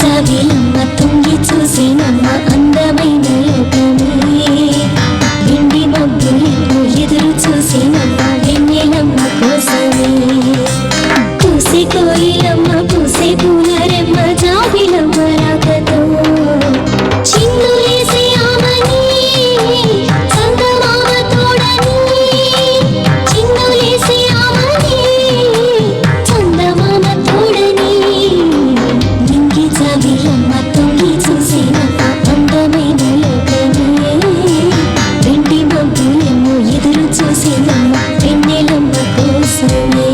జాబిలమ్మ తొంగి చూసినమ్మ అందమైన లోకమే ఎండి మబ్బులను ఎదురు చూసినమ్మ వెన్నెలమ్మ కోసమే పూసే కోయిలమ్మ పూసే పూలరెమ్మ జాబిలమ్మ రాకతో చిందులేసే ఆమని సంగమామ తోడని చిందులేసే ఆమని చందమామ తోడని జాబిలమ్మ తొంగి చూసినమ్మ అందమైన లోకమే వెండి మబ్బులను ఎదురు చూసినమ్మ వెన్నెలమ్మ కోసమే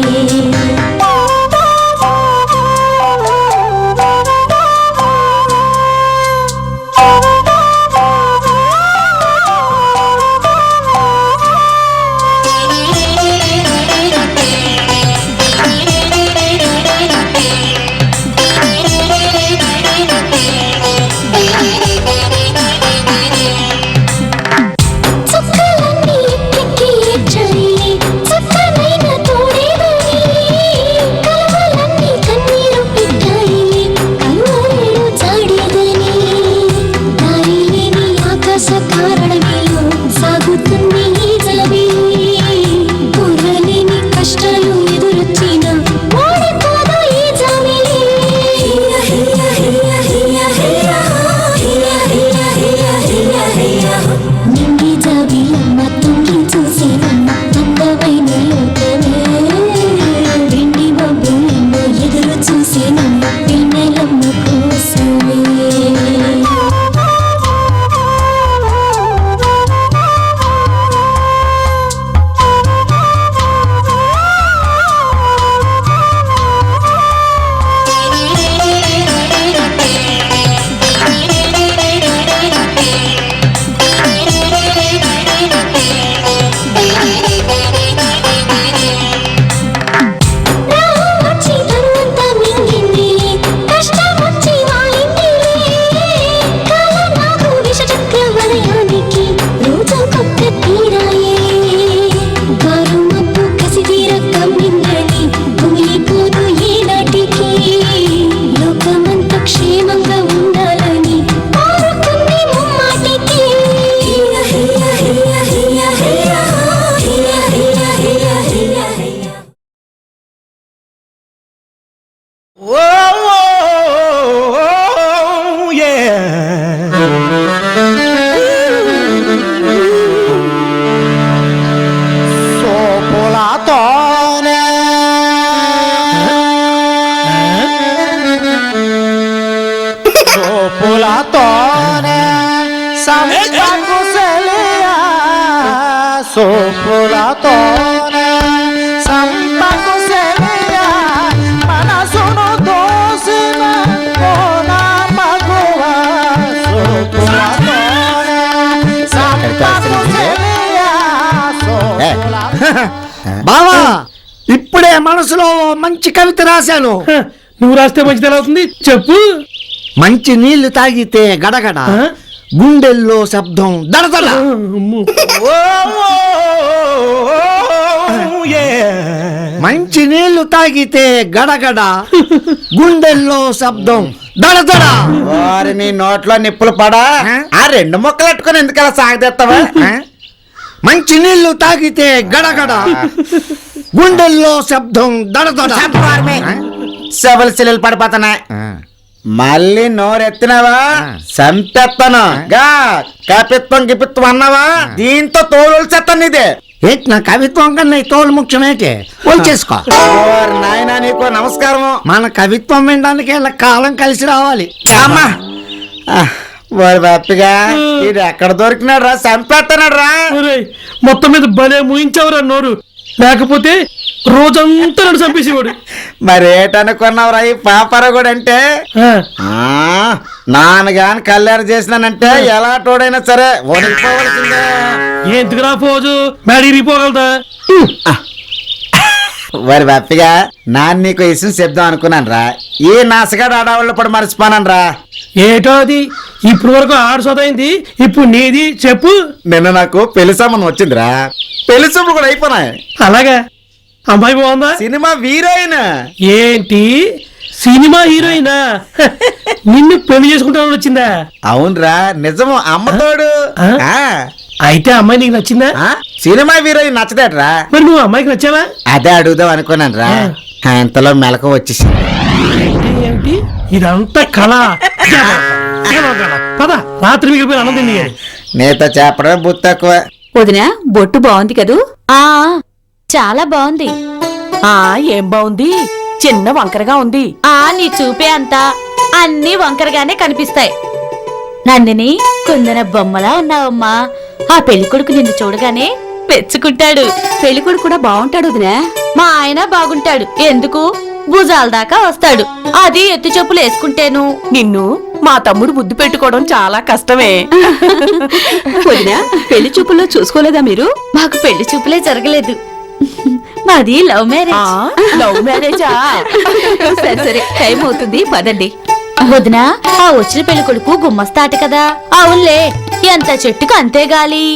బావా ఇప్పుడే మనసులో మంచి కవిత రాశాను. నువ్వు రాస్తే మంచిది ఎలా అవుతుంది చెప్పు. మంచి నీళ్లు తాగితే గడగడ గుండెల్లో శబ్దం దడదడ. మంచి నీళ్లు తాగితే గడగడ గుండెల్లో శబ్దం దడదడ. వారిని నోట్లో నిప్పులు పడా ఆ రెండు మొక్కలు అట్టుకొని ఎందుకలా సాగదీస్తావా? మంచి నీళ్లు తాగితే గడగడ గుండెల్లో శబ్దం దడదడ. సెవెల్ సిల్లలు పడిపోతున్నాయి. మళ్ళీ నోరెత్తినావా సంపెత్తను. కపిత్వం గిపిత్వం అన్నావా దీంతో తోలు చెత్తాను. ఇదే ఏంటి నా కవిత్వం కన్నా తోలు ముఖ్యమేంటి? చేసుకో నాయనా నీకు నమస్కారం. మన కవిత్వం వినడానికి ఇలా కాలం కలిసి రావాలి. అమ్మా వాడు బాపిగా ఇది ఎక్కడ దొరికినాడు రా చంపేస్తున్నాడు రా. మొత్తం మీద భలే ముయించావురా నోరు, లేకపోతే రోజంతా నన్ను చంపేసేవాడు. మరేటనుకున్నావురా ఈ పాపరా కూడా అంటే నాన్నగాని కళ్యాణం చేసినానంటే ఎలా తోడైనా సరే వదిలిపోవలసిందే. ఎందుకురా పోజు మేడ ఇరిగిపోగలదా? మరి బప్పిగా నాన్న నీకు విషయం చెప్దాం అనుకున్నాను రా. ఈ నాసగాడు ఆడవాళ్ళు ఇప్పుడు మర్చిపోనాను రా. ఏటో అది ఇప్పుడు వరకు ఆడు సొదైంది, ఇప్పుడు నీది చెప్పు. నిన్న నాకు పెళ్లి సంబంధం వచ్చిందిరా. పెళ్లి చూపులు కూడా అయిపోయినాయి. అలాగా? అమ్మాయి బాగుందా? Cinema heroine. ఏంటి సినిమా హీరోయినా? నిన్ను పెళ్లి చేసుకుంటానని వచ్చిందా? అవునరా, నిజము. అమ్మతోడు. ఆ? అయితే అమ్మాయి నీకు నచ్చిందా? సినిమా హీరోయిన్ నచ్చదేట్రా. మరి నువ్వు అమ్మాయికి నచ్చావా? అదే అడుగుదాం అనుకున్నాను రా. ఇంతలో మెలకు వచ్చేసింది. అంటే ఏమిటి ఇదంతా కళ? పద, రాత్రి మిగిలిపోయిన అన్నం తిండి. నీతో చెప్పడం బుద్ధి తక్కువ. వదినా బొట్టు బాగుంది కదూ? ఆ చాలా బాగుంది. ఏం బాగుంది, చిన్న వంకరగా ఉంది. నీ చూపే అంతా అన్ని వంకరగానే కనిపిస్తాయి. నందిని, కుందన బొమ్మలా ఉన్నావమ్మా. ఆ పెళ్లికొడుకు నిన్ను చూడగానే మెచ్చుకుంటాడు. పెళ్లికొడుకు కూడా బాగుంటాడు వదినా. మా ఆయన బాగుంటాడు. ఎందుకు? భుజాల దాకా వస్తాడు. అది ఎత్తు చెప్పులు వేసుకుంటేను. నిన్ను మా తమ్ముడు ముద్దు పెట్టుకోవడం చాలా కష్టమే. వదినా, పెళ్లి చూపుల్లో చూసుకోలేదా మీరు? మాకు పెళ్లి చూపులే జరగలేదు. మాది లవ్ మ్యారేజ్. లవ్ మ్యారేజా? సరే సరే, టైం అవుతుంది, పదండి. వదినా, ఆ వచ్చిన పెళ్లి కొడుకు గుమ్మస్తాట కదా? అవునులే, ఎంత చెట్టుకు అంతే గాలి.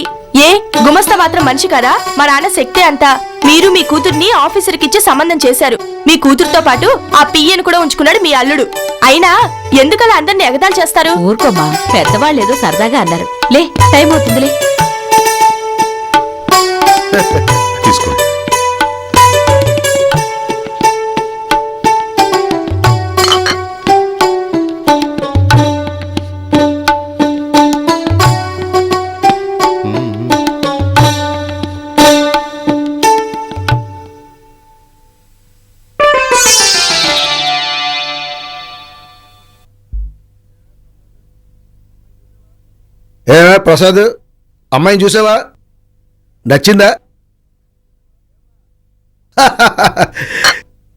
ఏ గుమస్తా మాత్రం మనిషి కదా? మా నాన్న శక్తి అంతా. మీరు మీ కూతుర్ని ఆఫీసర్కి ఇచ్చి సంబంధం చేశారు. మీ కూతురుతో పాటు ఆ పియ్యను కూడా ఉంచుకున్నాడు మీ అల్లుడు. అయినా ఎందుకలా అందరిని ఎగతాళి చేస్తారు? ఊరుకోమ్మా, పెద్దవాళ్ళు ఏదో సరదాగా అన్నారు. లే, టైం అవుతుందిలే. తీసుకోండి. ఏమే ప్రసాద్, అమ్మాయిని చూసావా? నచ్చిందా?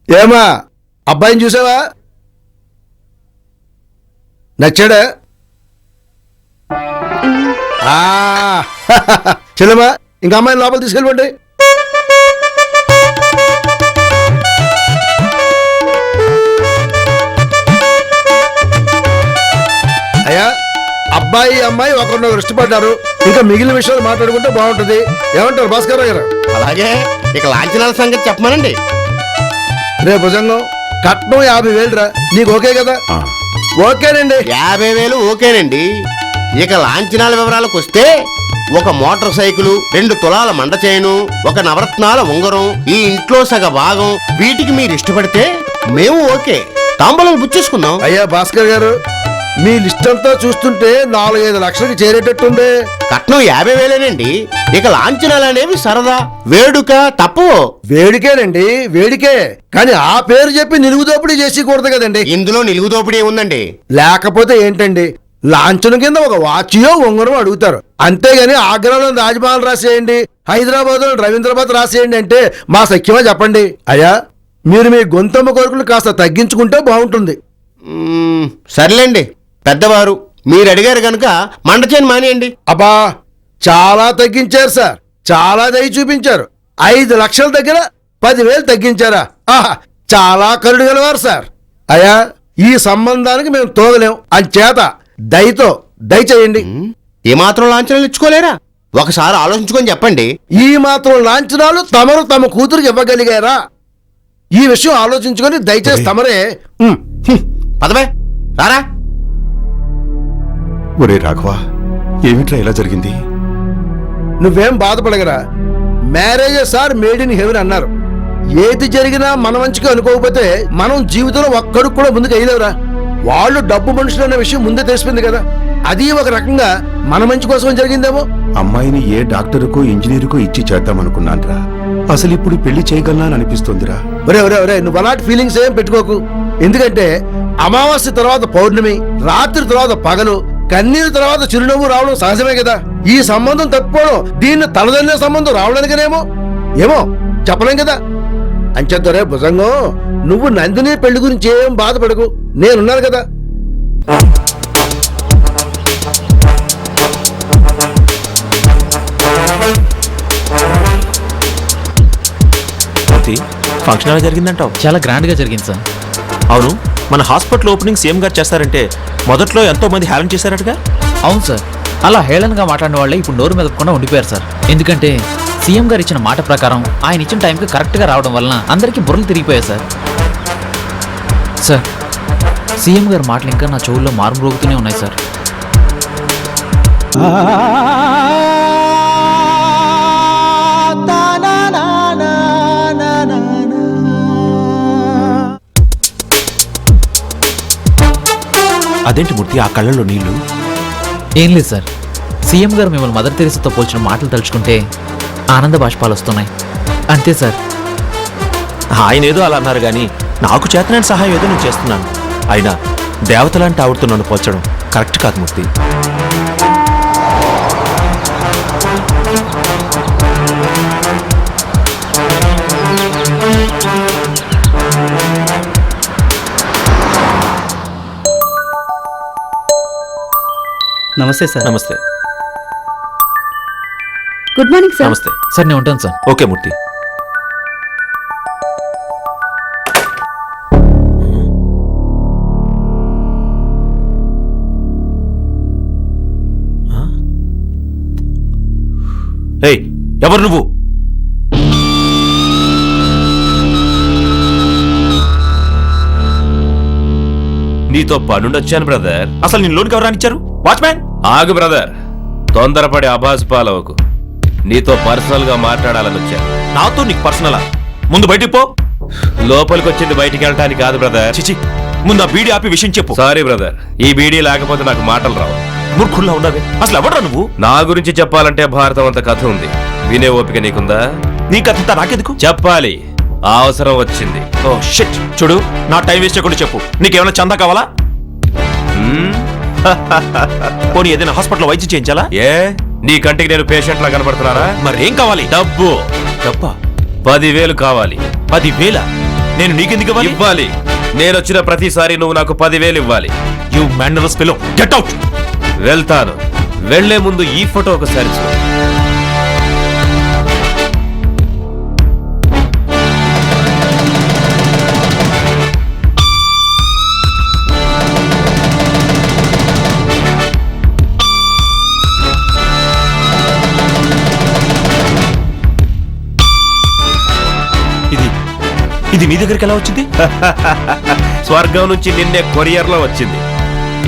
ఏమా అబ్బాయిని చూసావా? నచ్చాడా? చెల్లెమా, ఇంకా అమ్మాయిని లోపల తీసుకెళ్ళిపోండి. అయ్యా, అబ్బాయి అమ్మాయి ఒకరినొకరు ఇష్టపడ్డారు. ఇంకా మిగిలిన విషయాలు మాట్లాడుకుంటే బాగుంటుంది. ఏమంటారు భాస్కర్ గారు? అలాగే, ఇక లాంఛనాల సంగతి చెప్పమనండి. రేపు భుజంగం కట్నం 50,000 రా. నీకు ఓకే కదా? ఓకేనండి. 50,000 ఓకేనండి. ఇక లాంఛనాల వివరాలకు వస్తే, ఒక మోటార్ సైకిల్, 2 తులాల మండ చైను, ఒక నవరత్నాల ఉంగరం, ఈ ఇంట్లో సగ భాగం, వీటికి మీరు ఇష్టపడితే మేము ఓకే, తాంబూలం బుచ్చేసుకుందాం. అయ్యా భాస్కర్ గారు, మీ లిస్ట్ అంతా చూస్తుంటే 4-5 లక్షలకి చేరేటట్టుంది. కట్నం 50,000నండి. ఇక లాంఛనాలు అనేవి సరదా, వేడుక తప్పు. వేడికేనండి, వేడికే. కానీ ఆ పేరు చెప్పి నిలుగుదోపిడీ చేసేకూడదు కదండి. ఇందులో నిలుగుదోపిడీ ఉందండి. లేకపోతే ఏంటండి, లాంఛనం కింద ఒక వాచియో ఉంగరం అడుగుతారు. అంతేగాని ఆగ్రాలో తాజ్మహల్ రాసేయండి, హైదరాబాద్ లో రవీంద్రబాద్ రాసేయండి అంటే మా సఖ్యమా చెప్పండి? అయ్యా, మీరు మీ గొంతమ్మ కోరికలు కాస్త తగ్గించుకుంటే బాగుంటుంది. సర్లేండి పెద్దవారు, మీరు అడిగారు కనుక మండచేను మానేయండి. అబ్బా, చాలా తగ్గించారు సార్, చాలా దయ చూపించారు. 5 లక్షల దగ్గర 10,000 తగ్గించారా? ఆహా, చాలా కరుడు గలవారు సార్. అయ్యా, ఈ సంబంధానికి మేము తోగలేం. అంచేత దయతో దయచేయండి. ఏమాత్రం లాంఛనాలు ఇచ్చుకోలేరా? ఒకసారి ఆలోచించుకొని చెప్పండి. ఈ మాత్రం లాంఛనాలు తమరు తమ కూతురికి ఇవ్వగలిగారా? ఈ విషయం ఆలోచించుకొని దయచేసి తమరే. పదవే రారా. ఒరే రాఘవా, ఏమిట్రా ఇలా జరిగింది? నువ్వేం బాధపడగరా. Marriage sir made in heaven అన్నారు. ఏది జరిగినా మన మంచిగా అనుకోకపోతే మనం జీవితంలో ఒక్కడికి కూడా ముందుకు అయ్యలేవురా. వాళ్ళు డబ్బు మనుషులు అన్న విషయం ముందే తెలిసిపోయింది కదా. అది ఒక రకంగా మన మంచి కోసం జరిగిందేమో. అమ్మాయిని ఏ డాక్టరుకో ఇంజనీరుకో ఇచ్చి చేద్దామనుకున్నాన్రా. అసలు ఇప్పుడు పెళ్లి చేయగలనా అనిపిస్తోందిరా. ఒరే ఒరే ఒరే, నువ్వు అలాంటి ఫీలింగ్స్ ఏం పెట్టుకోకు. ఎందుకంటే అమావాస్య తర్వాత పౌర్ణమి, రాత్రి తర్వాత పగలు, కన్నీరు తర్వాత చిరునవ్వు రావడం సహజమే కదా. ఈ సంబంధం తప్పిపోవడం దీన్ని తలదన్నే సంబంధం రావడానికనేమో ఏమో చెప్పలేం కదా. అంచేద్దరే భుజంగం, నువ్వు నందిని పెళ్లి గురించి ఏం బాధపడకు, నేనున్నాను కదా. ఫంక్షన్ ఎలా జరిగిందంటావు? చాలా గ్రాండ్ గా జరిగింది సార్. అవును, మన హాస్పిటల్ ఓపెనింగ్ సీఎం గారు చేస్తారంటే మొదట్లో ఎంతో మంది హేళన చేశారటగా? అవును సార్, అలా హేళనగా మాట్లాడిన వాళ్ళే ఇప్పుడు నోరు మెదపకుండా ఉండిపోయారు సార్. ఎందుకంటే సీఎం గారు ఇచ్చిన మాట ప్రకారం ఆయన ఇచ్చిన టైంకి కరెక్ట్గా రావడం వలన అందరికీ బుర్రలు తిరిగిపోయాయి సార్. సార్, సీఎం గారి మాటలు ఇంకా నా చెవుల్లో మారుమ్రోగుతూనే ఉన్నాయి సార్. అదేంటి మూర్తి ఆ కళ్ళల్లో నీళ్లు? ఏం లేదు సార్, సీఎం గారు మిమ్మల్ని మదర్ తెరిసాతో పోల్చిన మాటలు తలుచుకుంటే ఆనంద బాష్పాలు వస్తున్నాయి అంతే సార్. ఆయన ఏదో అలా అన్నారు కానీ నాకు చేతనైన సహాయం ఏదో నేను చేస్తున్నాను. అయినా దేవతలాంటి ఆవిడతో నన్ను పోల్చడం కరెక్ట్ కాదు మూర్తి. నమస్తే సార్. నమస్తే. Good morning sir. నమస్తే సార్, నేను ఉంటాను సార్. ఓకే మూర్తి. ఏయ్, ఎవరు నువ్వు? నీతో పనుండొచ్చాను బ్రదర్. అసలు నేను లోనికి ఎవరు రానిచ్చారు? వాచ్మ్యాన్ ఆగు బ్రదర్, తొందరపడి అబాస్ పాలవకు. నీతో పర్సనల్ గా మాట్లాడాలని వచ్చాను. నాతో నీకు పర్సనలా? ముందు బయటికి పో. లోపలికి వచ్చింది బయటికి వెళ్ళటానికి కాదు బ్రదర్. చిచి, ముందు ఆ బీడీ ఆపి విషయం చెప్పు. సారీ బ్రదర్, ఈ బీడీ లేకపోతే నాకు మాటలు రావు. మూర్ఖుల్లా ఉన్నావే. అసలు ఎవడ్రా నువ్వు? నా గురించి చెప్పాలంటే భారతం అంత కథ ఉంది. వినే ఓపిక నీకుందా? నీ కథంతా నాకెందుకు చెప్పాలి, ఆ అవసరం వచ్చింది. Oh shit. చూడు, నా టైం వేస్ట్ చేయకుండా చెప్పు. నీకేమైనా చందా కావాలా? పోనీ ఏదైనా హాస్పిటల్ వైద్యం చేయించాలా? ఏ, నీ కంటికి నేను పేషెంట్ లా కనబడుతున్నారా? మరేం కావాలి? డబ్బు. డబ్బా? 10,000 కావాలి. 10,000? నేను నీకెందుకు ఇవ్వాలి? ఇవ్వాలి. నేను వచ్చిన ప్రతిసారి నువ్వు నాకు 10,000 ఇవ్వాలి. You mannerless fellow, get out. వెళ్తాను. వెళ్లే ముందు ఈ ఫోటో ఒకసారి చూడు. ఇది మీ దగ్గరికి ఎలా వచ్చింది? స్వర్గం నుంచి నిన్నే కొరియర్ లో వచ్చింది.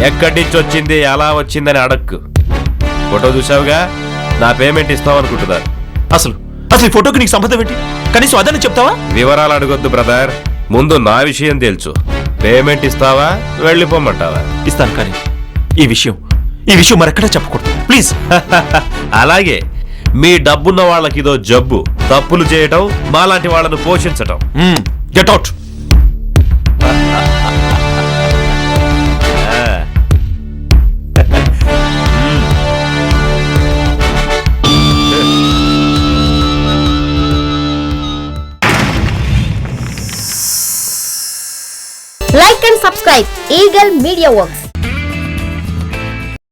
ఎక్కడి నుంచి వచ్చింది, ఎలా వచ్చిందని అడక్కు. ఫోటో చూసావుగా, నా పేమెంట్ ఇస్తావు అనుకుంటున్నారు. అసలు ఈ ఫోటోకి నీకు సంబంధం ఏంటి? కనీసం అదని చెప్తావా? వివరాలు అడగొద్దు బ్రదర్, ముందు నా విషయం తెలుసు. పేమెంట్ ఇస్తావా, వెళ్ళిపోమంటావా? ఇస్తాను, కానీ ఈ విషయం మరెక్కడా చెప్పకూడదు ప్లీజ్. అలాగే, మీ డబ్బున్న వాళ్ళకి ఇదో జబ్బు, తప్పులు చేయటం, మాలాంటి వాళ్ళను పోషించటం. Get out. Like and subscribe Eagle Media Works.